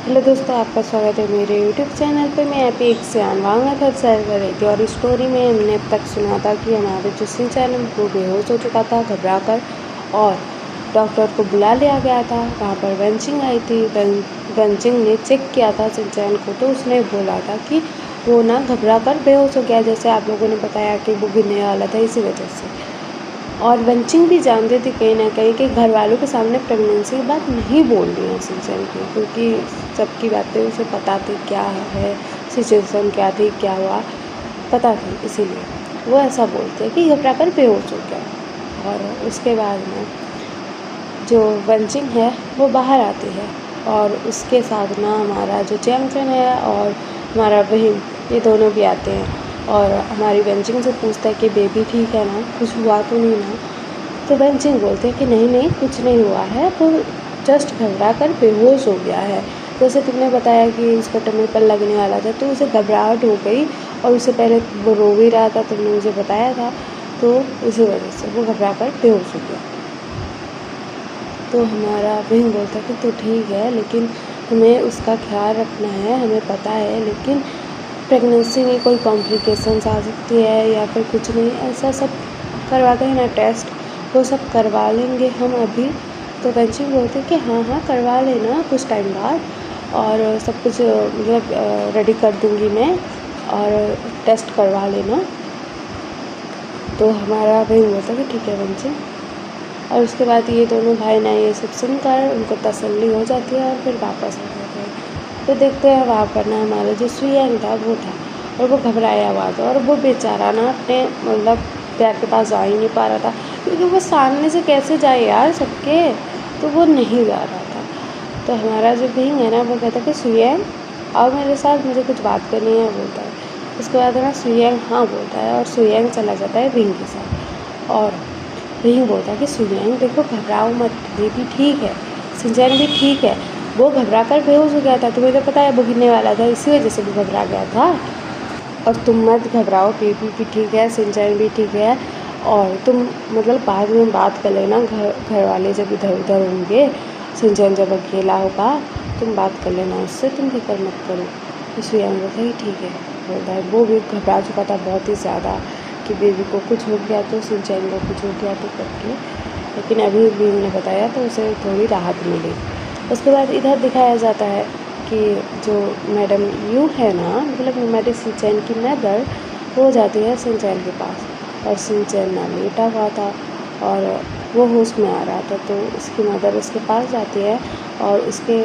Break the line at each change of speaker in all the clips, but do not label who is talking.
Hello दोस्तों, आपका स्वागत है मेरे यूट्यूब चैनल पे। मैं आप एक से वांगा घर शेयर कर रही थी और स्टोरी में हमने अब तक सुना था कि हमारे जो सिंचन वो बेहोश हो चुका था घबरा कर, और डॉक्टर को बुला लिया गया था। वहाँ पर वेंचिंग आई थी। वेंचिंग ने चेक किया था सिंचन को, तो उसने बोला था कि वो ना घबरा कर बेहोश हो गया, जैसे आप लोगों ने बताया कि वो गिरने वाला था इसी वजह से। और वेंचिंग भी जानते थे कहीं ना कहीं कि घर वालों के सामने प्रेगनेंसी की बात नहीं बोलनी है सिंचन की, क्योंकि सबकी बातें उसे पता थी क्या है, सिचुएशन क्या थी, क्या हुआ पता थी, इसीलिए वो ऐसा बोलते हैं कि घबरा कर बेहोश हो गया। और उसके बाद में जो वेंचिंग है वो बाहर आती है, और उसके साथ ना हमारा जो चैंगचन है और हमारा बहन, ये दोनों भी आते हैं। और हमारी वेंचिंग से पूछता है कि बेबी ठीक है ना, कुछ हुआ तो नहीं ना। तो वेंचिंग बोलते हैं कि नहीं नहीं, कुछ नहीं हुआ है, वो जस्ट घबरा कर बेहोश हो गया है। जैसे तुमने बताया कि उसका टमी पर लगने वाला था, तो उसे घबराहट हो गई, और उससे पहले वो रो भी रहा था, तुमने मुझे बताया था, तो इसी वजह से वो घबरा कर बेहोश हो गया। तो हमारा बहन बोलता कि तो ठीक है, लेकिन हमें उसका ख्याल रखना है, हमें पता है, लेकिन प्रेगनेंसी में कोई कॉम्प्लिकेशंस आ सकती है या फिर कुछ नहीं, ऐसा सब करवा के ना टेस्ट वो सब करवा लेंगे हम अभी। तो बच्ची बोलते कि हाँ हाँ करवा लेना कुछ टाइम बाद, और सब कुछ मतलब रेडी कर दूँगी मैं, और टेस्ट करवा लेना। तो हमारा बहन बोलता कि ठीक है बच्ची। और उसके बाद ये दोनों भाई ना ये सब सुनकर उनको तसल्ली हो जाती है और फिर वापस आ जाते हैं। तो देखते हैं वहाँ पर ना हमारा जो सुयंग था वो था, और वो घबराया हुआ था, और वो बेचारा ना अपने मतलब प्यार के पास जा ही नहीं पा रहा था, क्योंकि वो सामने से कैसे जाए यार सबके, तो वो नहीं जा रहा था। तो हमारा जो भींग है ना वो कहता है कि सुयंग आओ मेरे साथ, मुझे कुछ बात करनी है, बोलता है। उसके बाद ना सुयंग हाँ बोलता है, और सुयंग चला जाता है भींग के साथ। और भींग बोलता है कि सुयंग देखो घबराओ मत, बेबी ठीक है, सिंचन भी ठीक है, वो घबरा कर बेहोश हो गया था, तुम्हें तो पता है वो गिरने वाला था, इसी वजह से वो घबरा गया था। और तुम मत घबराओ, बेबी भी ठीक है, सिंचन भी ठीक है, और तुम मतलब बाद में बात कर लेना, घर वाले जब इधर उधर होंगे, सिंचन जब अकेला होगा तुम बात कर लेना उससे, तुम फिक्र मत करो। इसलिए हम बोलते हैं ठीक है, बोलता है। वो भी घबरा चुका था बहुत ही ज़्यादा कि बेबी को कुछ हो गया तो, सिंचन को कुछ हो गया तो करके, लेकिन अभी बेबी ने बताया तो उसे थोड़ी राहत मिली। उसके बाद इधर दिखाया जाता है कि जो मैडम यू है ना, मतलब हमारे सिंचन की मदर, वो जाती है सिंचन के पास, और सिंचन ना लेटा हुआ था और वो होश में आ रहा था, तो उसकी मदर उसके पास जाती है और उसके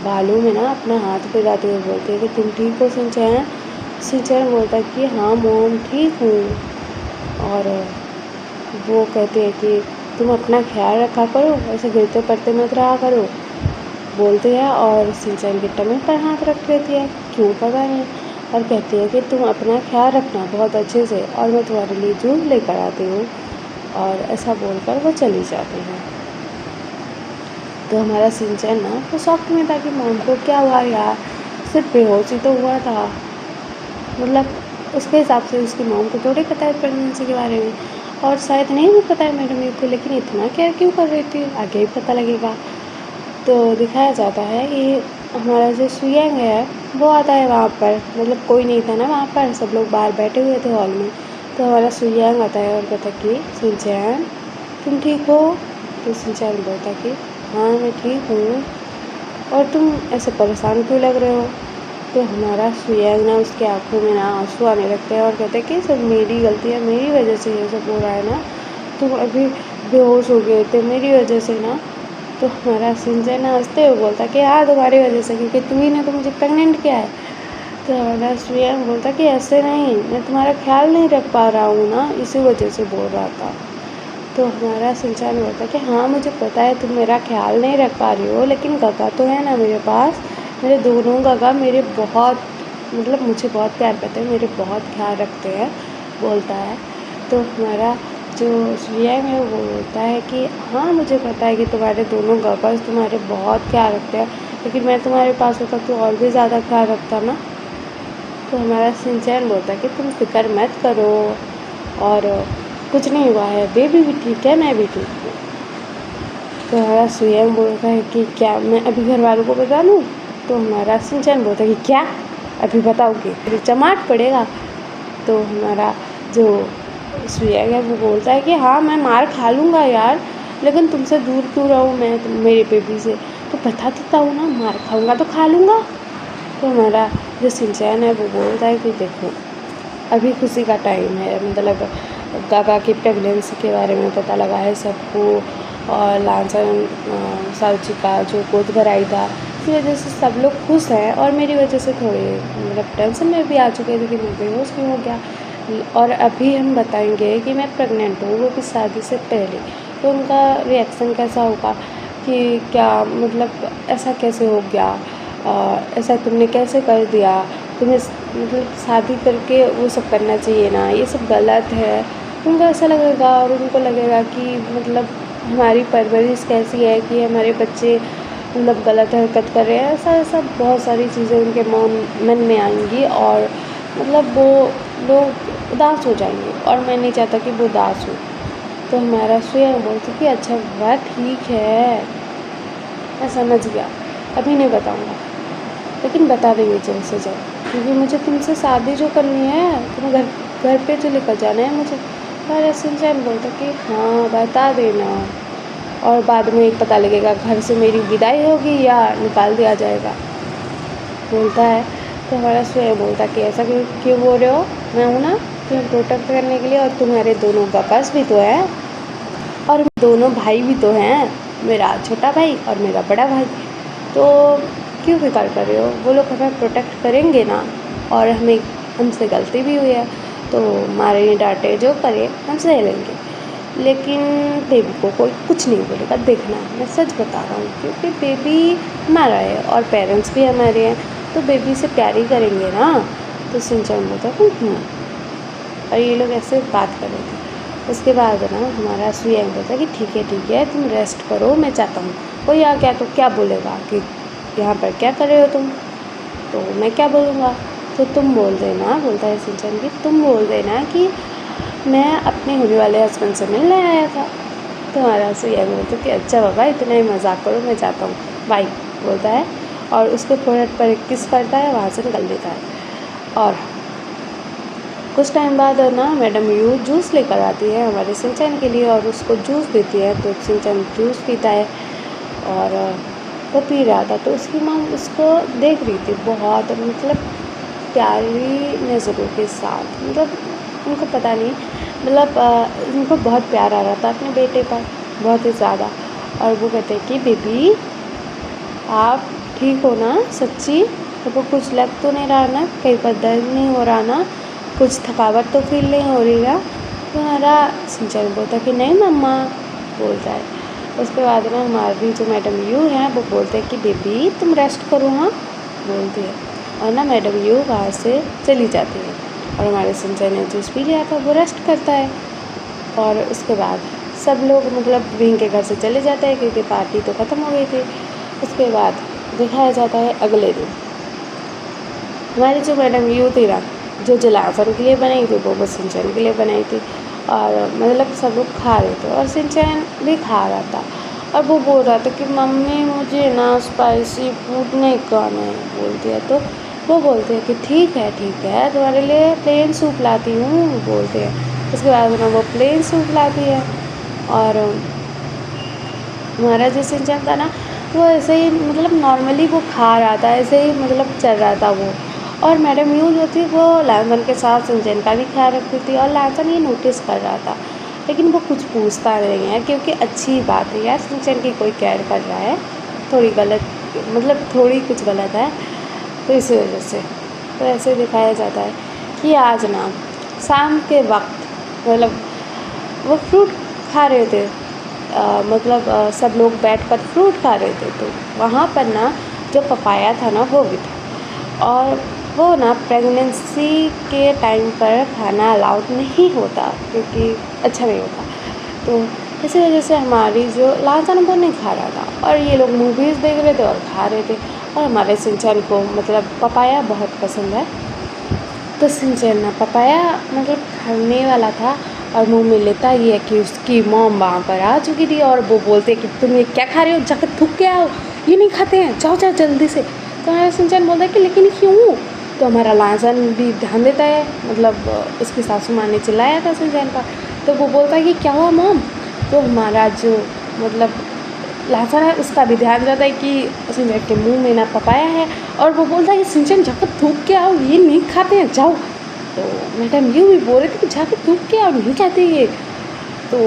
बालों में ना अपना हाथ फिराते हुए बोलती है कि तुम ठीक हो सिंचन। सिंचन बोलता है कि हाँ मोम ठीक हूँ, और वो कहते हैं कि तुम अपना ख्याल रखा करो, ऐसे गिरते पड़ते मत रहा करो, बोलते हैं। और सिंचन की टमी पर हाथ रख लेती है, क्यों पता नहीं, और कहती है कि तुम अपना ख्याल रखना बहुत अच्छे से, और मैं तुम्हारे लिए जूस लेकर आती हूँ, और ऐसा बोलकर वो चली जाती है। तो हमारा सिंचन ना वो शॉक में था कि मॉम को क्या हुआ यार, सिर्फ बेहोश ही तो हुआ था, मतलब उसके हिसाब से उसकी मॉम को थोड़ी पता है प्रेगनेंसी के बारे में, और शायद नहीं भी पता है मैडम को, लेकिन इतना केयर क्यों कर रही थी, आगे ही पता लगेगा। तो दिखाया जाता है कि हमारा जो सुयंग है वो आता है वहाँ पर, मतलब कोई नहीं था ना वहाँ पर, सब लोग बाहर बैठे हुए थे हॉल में। तो हमारा सुयंग आता है और कहता कि सिंचन तुम ठीक हो। तो सिंचन बोलता कि हाँ मैं ठीक हूँ, और तुम ऐसे परेशान क्यों लग रहे हो। तो हमारा सुयंग ना उसकी आंखों में ना आंसू आने लगते हैं, और कहते हैं कि सब मेरी गलती है, मेरी वजह से ये सब हो रहा है ना, तुम अभी बेहोश हो गए थे मेरी वजह से ना। तो हमारा सिंचन ना हंसते हुए बोलता कि हाँ तुम्हारी वजह से, क्योंकि तुम्ही ने तो मुझे प्रेग्नेंट किया है। तो हमारा स्वयं बोलता कि ऐसे नहीं, मैं तुम्हारा ख्याल नहीं रख पा रहा हूँ ना, इसी वजह से बोल रहा था। तो हमारा सिंचन बोलता कि हाँ मुझे पता है तुम मेरा ख्याल नहीं रख पा रही हो, लेकिन गगा तो है ना मेरे पास, मेरे दोनों गगा मेरे बहुत मतलब मुझे बहुत प्यार करते हैं, मेरे बहुत ख्याल रखते हैं, बोलता है। तो हमारा जो स्वयं है वो बोलता है कि हाँ मुझे पता है कि तुम्हारे दोनों गगल्स तुम्हारे बहुत ख्याल रखते हैं, लेकिन मैं तुम्हारे पास होता तो और भी ज़्यादा ख्याल रखता ना। तो हमारा सिंचन बोलता है कि तुम फिक्र मत करो, और कुछ नहीं हुआ है, बेबी भी ठीक है, मैं भी ठीक हूँ। तो हमारा स्वयं बोलता है कि क्या मैं अभी घर वालों को बता दूँ। तो हमारा शिनचैन बोलता है कि क्या अभी बताओगे, फिर चमाट पड़ेगा। तो हमारा जो सुयेग है वो बोलता है कि हाँ मैं मार खा लूँगा यार, लेकिन तुमसे दूर क्यों रहूँ मैं, मेरे बेबी से, तो बता देता हूँ ना, मार खाऊंगा तो खा लूँगा। तो हमारा जो शिनचैन है वो बोलता है कि देखो अभी खुशी का टाइम है, मतलब गागा की प्रेगनेंसी के बारे में पता लगा है सबको, और लांचन साउची का जो गोद भराई था, इस वजह से सब लोग खुश हैं, और मेरी वजह से थोड़े मतलब टेंशन में भी आ चुके थे कि मैं बेहोश क्यों हो गया। और अभी हम बताएंगे कि मैं प्रेग्नेंट हूँ, वो भी शादी से पहले, तो उनका रिएक्शन कैसा होगा कि क्या मतलब ऐसा कैसे हो गया, ऐसा तुमने कैसे कर दिया, तुम्हें मतलब शादी करके वो सब करना चाहिए ना, ये सब गलत है। उनको ऐसा लगेगा, और उनको लगेगा कि मतलब हमारी परवरिश कैसी है कि हमारे बच्चे मतलब गलत हरकत कर रहे हैं, ऐसा ऐसा बहुत सारी चीज़ें उनके मन में आएंगी, और मतलब वो लोग उदास हो जाएंगे, और मैं नहीं चाहता कि वो उदास हो। तो हमारा स्वयं बोलते कि अच्छा बात ठीक है, मैं समझ गया, अभी नहीं बताऊँगा, लेकिन बता देंगे जल्द से जल्द, क्योंकि मुझे तुमसे शादी जो करनी है, तुम घर पे जो लेकर जाना है मुझे। और शिनचैन बोलता कि हाँ बता देना, और बाद में पता लगेगा घर से मेरी विदाई होगी या निकाल दिया जाएगा, बोलता है। तो हमारा स्वयं बोलता कि ऐसा क्यों बोल रहे हो, मैं हूँ ना तुम्हें प्रोटेक्ट करने के लिए, और तुम्हारे दोनों गकास भी तो हैं, और दोनों भाई भी तो हैं, मेरा छोटा भाई और मेरा बड़ा भाई, तो क्यों फिक्र कर रहे हो, वो लोग हमें प्रोटेक्ट करेंगे ना, और हमसे गलती भी हुई है तो मारे डांटे जो करे हम सह लेंगे, लेकिन बेबी को कोई कुछ नहीं बोलेगा, देखना मैं सच बता रहा हूँ, क्योंकि बेबी हमारा है और पेरेंट्स भी हमारे हैं, तो बेबी से प्यार ही करेंगे ना। तो शिनचैन बोलता और ये लोग ऐसे बात कर रहे थे। उसके बाद ना हमारा सुयेंग बोलता कि ठीक है तुम रेस्ट करो, मैं चाहता हूँ, कोई आ गया तो क्या बोलेगा कि यहाँ पर क्या कर रहे हो तुम, तो मैं क्या बोलूँगा, तो तुम बोल देना, बोलता है शिनचैन कि तुम बोल देना कि मैं अपने होने वाले हस्बैंड से मिलने आया था। तो हमारा सुयेंग बोलता कि अच्छा बाबा इतना ही मजाक करो, मैं चाहता हूँ, बाय बोलता है, और उसके फोrehead पर एक किस करता है, वहाँ से निकल देता है। और कुछ टाइम बाद ना मैडम यू जूस लेकर आती है हमारे शिनचैन के लिए, और उसको जूस देती है, तो शिनचैन जूस पीता है, और वो पी रहा था, तो उसकी माँ उसको देख रही थी बहुत मतलब प्यारी नज़रों के साथ, मतलब उनको पता नहीं, मतलब उनको बहुत प्यार आ रहा था अपने बेटे पर, बहुत ही ज़्यादा। और वो कहते हैं कि बेबी आप ठीक हो ना सच्ची, तो कुछ लग तो नहीं रहा ना, कहीं पर दर्द नहीं हो रहा ना, कुछ थकावट तो फील नहीं हो रही ना। तो हमारा शिनचैन बोलता कि नहीं मम्मा, बोलता है। उसके बाद ना हमारी जो मैडम यू हैं वो बोलते हैं कि बेबी तुम रेस्ट करो, हाँ बोलती है, और ना मैडम यू वहाँ से चली जाती है, और हमारे शिनचैन ने जूस पी लिया था, वो रेस्ट करता है। और उसके बाद सब लोग मतलब विंग के घर से चले जाते हैं, क्योंकि पार्टी तो ख़त्म हो गई थी। उसके बाद दिखाया जाता है अगले दिन, हमारी जो मैडम यू थी ना, जो जलासन के लिए बनाई थी वो शिनचैन के लिए बनाई थी, और मतलब सब लोग खा रहे थे, और शिनचैन भी खा रहा था, और वो बोल रहा था कि मम्मी मुझे ना स्पाइसी फूड नहीं खाना है, बोलती है। तो वो बोलते हैं कि ठीक है तुम्हारे लिए प्लेन सूप लाती हूँ, बोलते हैं। उसके बाद ना वो प्लेन सूप लाती है, और हमारा जो शिनचैन था ना वो ऐसे ही मतलब नॉर्मली वो खा रहा था, ऐसे ही मतलब चल रहा था वो, और मैडम यू जो थी वो लांचन के साथ शिनचैन का भी ख्याल रखती थी, और लांचन ये नोटिस कर रहा था, लेकिन वो कुछ पूछता नहीं है, क्योंकि अच्छी बात है यार शिनचैन की कोई केयर कर रहा है, थोड़ी गलत मतलब थोड़ी कुछ गलत है, तो इसी वजह से तो ऐसे दिखाया जाता है कि आज ना शाम के वक्त मतलब वो फ्रूट खा रहे थे, सब लोग बैठकर फ्रूट खा रहे थे, तो वहाँ पर ना जो पपाया था ना वो भी था, और वो ना प्रेगनेंसी के टाइम पर खाना अलाउड नहीं होता, क्योंकि अच्छा नहीं होता, तो इसी वजह से हमारी जो लांचन वो नहीं खा रहा था, और ये लोग मूवीज़ देख रहे थे और खा रहे थे, और हमारे शिनचैन को मतलब पपाया बहुत पसंद है, तो शिनचैन ना पपाया मतलब खाने वाला था, और मुंह में लेता ही है कि उसकी मॉम वहाँ पर आ चुकी थी, और वो बोलते कि तुम ये क्या खा रहे हो, जाकर थूक के आओ, ये नहीं खाते हैं, जाओ जाओ जल्दी से। तो हमारा सिंचन बोलता है कि लेकिन क्यों। तो हमारा लासन भी ध्यान देता है, मतलब उसकी सासू माँ ने चिल्लाया था सिंचन का, तो वो बोलता है कि क्या हुआ मॉम। तो हमारा जो मतलब लासन है उसका भी ध्यान जाता है कि सिंचन के मुंह में ना पपाया है, और वो बोलता है कि सिंचन जाकर थूक के आओ, ये नहीं खाते हैं, जाओ। तो मैडम यूँ भी बोल रहे थे कि जाकर थूक के आओ, नहीं खाते ये। तो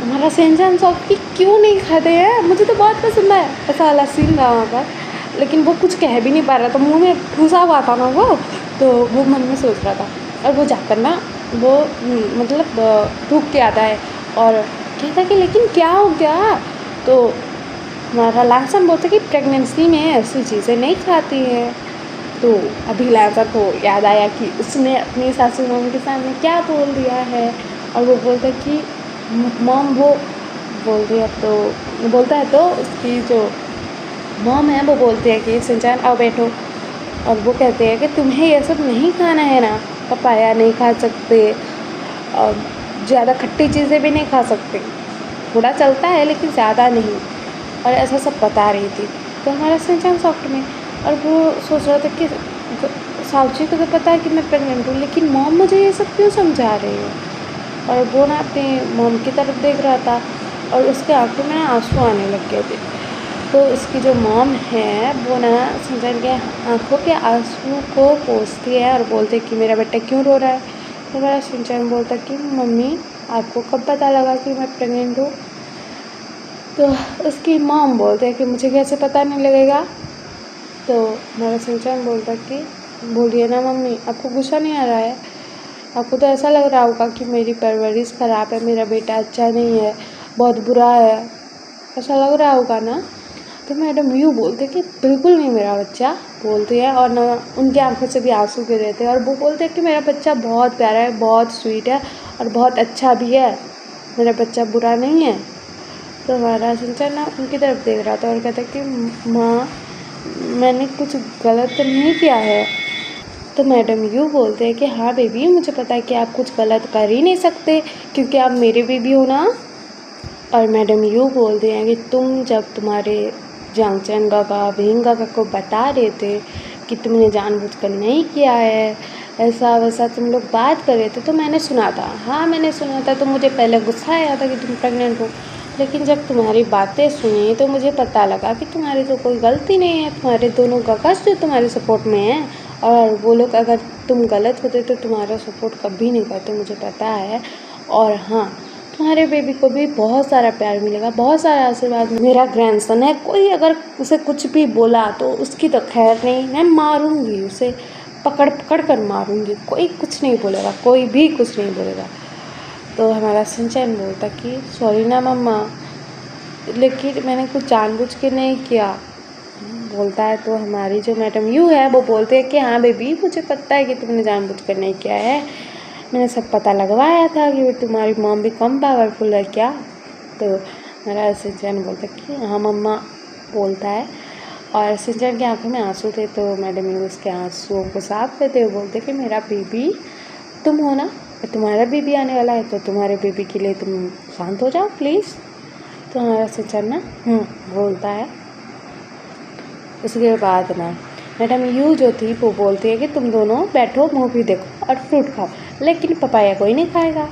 हमारा सिंचन सॉफ्ट कि क्यों नहीं खाते हैं, मुझे तो बहुत पसंद है, ऐसा वाला सीन था वहाँ पर। लेकिन वो कुछ कह भी नहीं पा रहा था, मुंह में ठूसा हुआ था ना वो, तो वो मन में सोच रहा था। और वो जाकर ना वो मतलब थूक के आता है और कहता है कि लेकिन क्या हो गया। तो हमारा लासन बोलता है कि प्रेगनेंसी में ऐसी चीज़ें नहीं खाती हैं। तो अभी लासन को याद आया कि उसने अपनी सासू मम्मी के सामने क्या बोल दिया है, और वो बोलता है कि मॉम, वो बोल दिया तो बोलता है, तो उसकी जो मॉम है वो बोलती है कि सिंचन आओ बैठो, और वो कहते हैं कि तुम्हें ये सब नहीं खाना है ना, पपाया नहीं खा सकते और ज़्यादा खट्टी चीज़ें भी नहीं खा सकते, थोड़ा चलता है लेकिन ज़्यादा नहीं, और ऐसा सब बता रही थी। तो हमारा सिंचन सॉफ्ट में, और वो सोच रहा था कि साउची को तो पता है कि मैं प्रेग्नेंट हूँ, लेकिन मॉम मुझे ये सब क्यों समझा रही है। और वो ना अपनी मॉम की तरफ देख रहा था और उसके आंखों में आंसू आने लग गए थे। तो उसकी जो मॉम है वो ना सिंचन के आंखों के आंसू को पोंछती है और बोलते कि मेरा बेटा क्यों रो रहा है। तो मेरा सिंचन बोलता कि मम्मी आपको कब पता लगा कि मैं प्रेग्नेंट हूँ। तो उसकी मॉम बोलते हैं कि मुझे कैसे पता नहीं लगेगा। तो मेरा सिंचन बोलता कि बोलिए ना मम्मी, आपको गुस्सा नहीं आ रहा है, आपको तो ऐसा लग रहा होगा कि मेरी परवरिश ख़राब है, मेरा बेटा अच्छा नहीं है, बहुत बुरा है, ऐसा लग रहा होगा ना। तो मैडम यूँ बोलते कि बिल्कुल नहीं मेरा बच्चा, बोलते हैं, और ना उनकी आंखों से भी आंसू गिर रहे थे, और वो बोलते हैं कि मेरा बच्चा बहुत प्यारा है, बहुत स्वीट है और बहुत अच्छा भी है, मेरा बच्चा बुरा नहीं है। तो हमारा सिंचन ना उनकी तरफ देख रहा था और कहता कि माँ मैंने कुछ गलत तो नहीं किया है। तो मैडम यूँ बोलते हैं कि हाँ बेबी, मुझे पता है कि आप कुछ गलत कर ही नहीं सकते क्योंकि आप मेरे बेबी हो ना। और मैडम यूँ बोलते हैं कि तुम जब तुम्हारे जांगचन काका भीम काका को बता रहे थे कि तुमने जानबूझकर नहीं किया है, ऐसा वैसा तुम लोग बात कर रहे थे, तो मैंने सुना था। हाँ मैंने सुना था, तो मुझे पहले गुस्सा आया था कि तुम प्रेग्नेंट हो, लेकिन जब तुम्हारी बातें सुनी तो मुझे पता लगा कि तुम्हारी तो कोई गलती नहीं है, तुम्हारे दोनों काका जो तुम्हारे सपोर्ट में हैं, और वो लोग अगर तुम गलत होते तो तुम्हारा सपोर्ट कभी नहीं करते, मुझे पता है। और हाँ, तुम्हारे बेबी को भी बहुत सारा प्यार मिलेगा, बहुत सारा आशीर्वाद। मेरा ग्रैंडसन है, कोई अगर उसे कुछ भी बोला तो उसकी तो खैर नहीं, मैं मारूंगी उसे, पकड़ पकड़ कर मारूंगी, कोई कुछ नहीं बोलेगा, कोई भी कुछ नहीं बोलेगा। तो हमारा सिंचन बोलता कि सॉरी ना मम्मा, लेकिन मैंने कुछ जानबूझ के नहीं किया, बोलता है। तो हमारी जो मैडम यू है वो बोलते हैं कि हाँ बेबी, मुझे पता है कि तुमने जानबूझ कर नहीं किया है, मैंने सब पता लगवाया था कि तुम्हारी मॉम भी कम पावरफुल है क्या। तो मेरा सिंचन बोलता है कि हाँ मम्मा, बोलता है। और सिंचन की आंखों में आंसू थे, तो मैडम यू उसके आंसुओं को साफ करते हुए बोलते कि मेरा बेबी तुम हो ना, तुम्हारा बेबी आने वाला है, तो तुम्हारे बेबी के लिए तुम शांत हो जाओ प्लीज़। तो हमारा सिंचन ना बोलता है। उसके बाद ना मैडम यू जो थी वो बोलती है कि तुम दोनों बैठो, मूवी देखो और फ्रूट खाओ, लेकिन पपाया कोई नहीं खाएगा,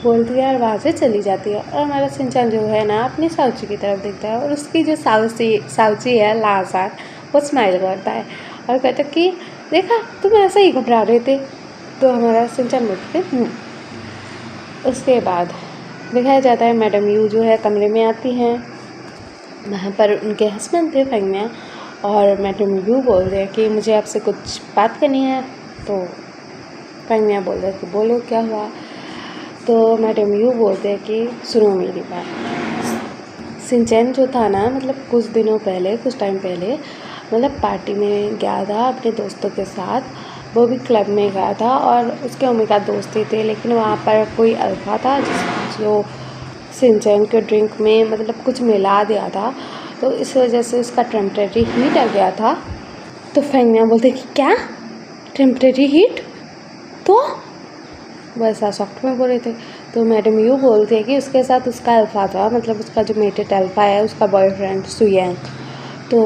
बोलती है और वहाँ से चली जाती है। और हमारा सिंचन जो है ना अपनी साउची की तरफ देखता है, और उसकी जो साउची है लासान, वो स्माइल करता है और कहता है कि देखा तुम ऐसे ही घबरा रहे थे। तो हमारा सिंचन बोलते थे। उसके बाद दिखाया जाता है मैडम यू जो है कमरे में आती हैं, वहाँ पर उनके हस्बैंड थे फेंगमिया, और मैडम यू बोल रहे हैं कि मुझे आपसे कुछ बात करनी है। तो फेंगमिया बोल रहे कि बोलो क्या हुआ। तो मैडम यू बोलते हैं कि सुनो मेरी बात। सिंचन जो था ना, मतलब कुछ दिनों पहले, कुछ टाइम पहले मतलब पार्टी में गया था अपने दोस्तों के साथ, वो भी क्लब में गया था और उसके मम्मी का दोस्त ही थे, लेकिन वहाँ पर कोई अल्फा था जो सिंचन के ड्रिंक में मतलब कुछ मिला दिया था, तो इस वजह से उसका टेम्परेरी हीट आ गया था। तो फेंगमिया बोलते कि क्या टेम्परेरी हीट, तो वैसा सॉफ्ट में बोले थे। तो मैडम यू बोलते हैं कि उसके साथ उसका अल्फा था, मतलब उसका जो मेटेड अल्फा है उसका बॉयफ्रेंड सुयंग। तो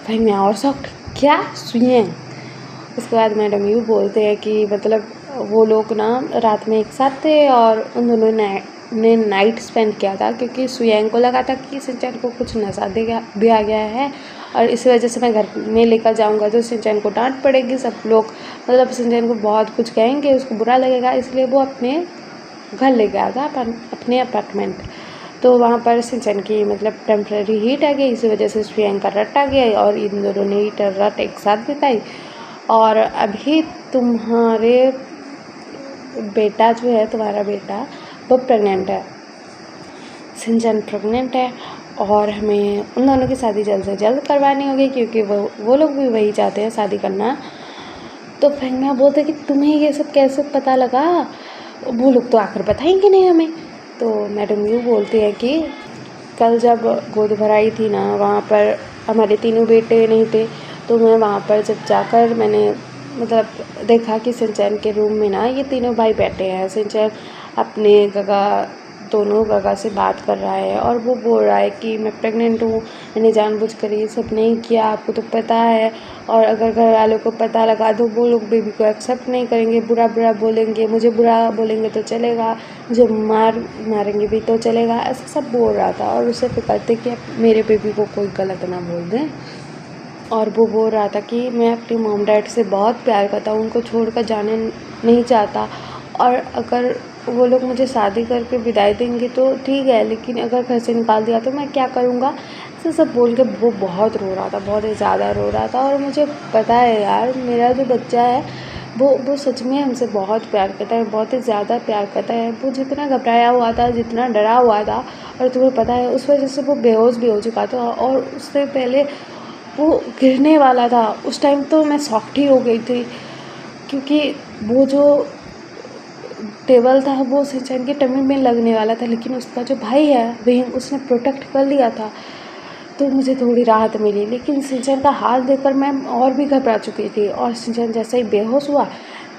फेंगमिया और सॉफ्ट, क्या सुइएं। उसके बाद मैडम यूँ बोलते हैं कि मतलब वो लोग ना रात में एक साथ थे और उन दोनों ने नाइट स्पेंड किया था, क्योंकि सुयैंग को लगा था कि शिनचैन को कुछ नशा दिया गया है और इस वजह से मैं घर में लेकर जाऊंगा तो शिनचैन को डांट पड़ेगी, सब लोग मतलब शिनचैन को बहुत कुछ कहेंगे, उसको बुरा लगेगा, इसलिए वो अपने घर ले गया था अपने अपार्टमेंट। तो वहाँ पर शिनचैन की मतलब टेम्प्रेरी हीट आ गई, इसी वजह से सुयैंग का रट आ गया और इन दोनों ने रट एक साथ बिताई। और अभी तुम्हारे बेटा जो है, तुम्हारा बेटा वो प्रेग्नेंट है, शिनचैन प्रेग्नेंट है और हमें उन दोनों की शादी जल्द से जल्द करवानी होगी, क्योंकि वो लोग भी वही चाहते हैं, शादी करना। तो फेंगना बोलते कि तुम्हें ये सब कैसे पता लगा, वो लोग तो आकर बताएंगे नहीं हमें। तो मैडम यूँ बोलती है कि कल जब गोद भराई थी ना, वहाँ पर हमारे तीनों बेटे नहीं थे, तो मैं वहाँ पर जब जाकर मैंने मतलब देखा कि शिनचैन के रूम में ना ये तीनों भाई बैठे हैं। शिनचैन अपने दोनों गगा से बात कर रहा है और वो बोल रहा है कि मैं प्रेग्नेंट हूँ, मैंने जानबूझकर ये सब नहीं किया, आपको तो पता है, और अगर घर वालों को पता लगा तो वो लोग बेबी को एक्सेप्ट नहीं करेंगे, बुरा बोलेंगे, मुझे बुरा बोलेंगे तो चलेगा, मुझे मारेंगे भी तो चलेगा, ऐसा सब बोल रहा था। और उसे फिक्र थी कि मेरे बेबी को कोई गलत ना बोल दें। और वो बोल रहा था कि मैं अपनी मॉम डैड से बहुत प्यार करता हूँ, उनको छोड़कर जाने नहीं चाहता, और अगर वो लोग मुझे शादी करके विदाई देंगे तो ठीक है, लेकिन अगर घर से निकाल दिया तो मैं क्या करूँगा, ऐसे सब बोल के वो बहुत रो रहा था, बहुत ही ज़्यादा रो रहा था। और मुझे पता है यार, मेरा जो बच्चा है वो सच में हमसे बहुत प्यार करता है, बहुत ही ज़्यादा प्यार करता है। वो जितना घबराया हुआ था, जितना डरा हुआ था, और तुम्हें पता है उस वजह से वो बेहोश भी हो चुका था, और उससे पहले वो गिरने वाला था। उस टाइम तो मैं सॉफ्ट ही हो गई थी, क्योंकि वो जो टेबल था वो शिनचैन की टमी में लगने वाला था, लेकिन उसका जो भाई है वही उसने प्रोटेक्ट कर लिया था, तो मुझे थोड़ी राहत मिली। लेकिन शिनचैन का हाल देखकर मैं और भी घबरा चुकी थी, और शिनचैन जैसे ही बेहोश हुआ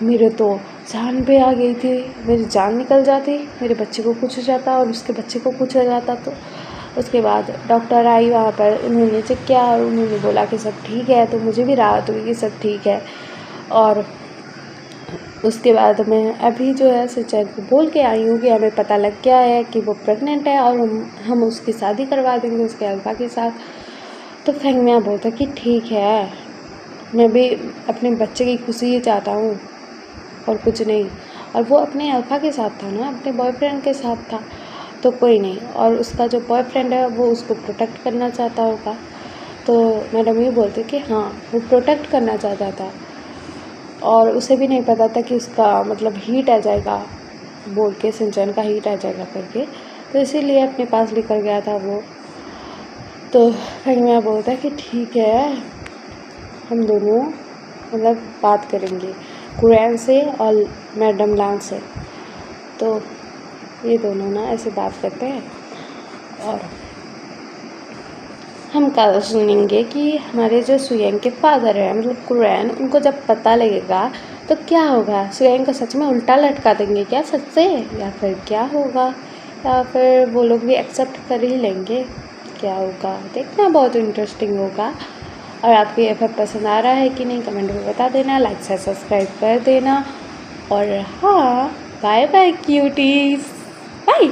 मेरे तो जान पे आ गई थी, मेरी जान निकल जाती, मेरे बच्चे को कुछ हो जाता और उसके बच्चे को कुछ हो जाता। तो उसके बाद डॉक्टर आई वहाँ पर, उन्होंने चेक किया और उन्होंने बोला कि सब ठीक है, तो मुझे भी राहत हुई कि सब ठीक है। और उसके बाद मैं अभी जो है शिनचैन को बोल के आई हूँ कि हमें पता लग गया है कि वो प्रेग्नेंट है और हम उसकी शादी करवा देंगे उसके अल्फा के साथ। तो फेंगमिया बोलता कि ठीक है, मैं भी अपने बच्चे की खुशी ही चाहता हूँ और कुछ नहीं। और वो अपने अल्फा के साथ था ना, अपने बॉयफ्रेंड के साथ था, तो कोई नहीं। और उसका जो बॉयफ्रेंड है वो उसको प्रोटेक्ट करना चाहता होगा। तो मैडम ये बोलते कि हाँ, वो प्रोटेक्ट करना चाहता था और उसे भी नहीं पता था कि उसका मतलब हीट आ जाएगा, बोल के शिनचैन का हीट आ जाएगा करके, तो इसीलिए अपने पास लेकर गया था वो। तो फिर मैं बोलता है कि ठीक है, हम दोनों मतलब बात करेंगे कुरैन से और मैडम लांग से। तो ये दोनों ना ऐसे बात करते हैं और हम कल सुनेंगे कि हमारे जो सुयैंग के फादर हैं मतलब कुरैन, उनको जब पता लगेगा तो क्या होगा, सुयैंग को सच में उल्टा लटका देंगे क्या सच से, या फिर क्या होगा, या फिर वो लोग भी एक्सेप्ट कर ही लेंगे, क्या होगा देखना, बहुत इंटरेस्टिंग होगा। और आपको ये फिर पसंद आ रहा है कि नहीं कमेंट में बता देना, लाइक से सब्सक्राइब कर देना। और हाँ, बाय बाय क्यूटीज, बाय।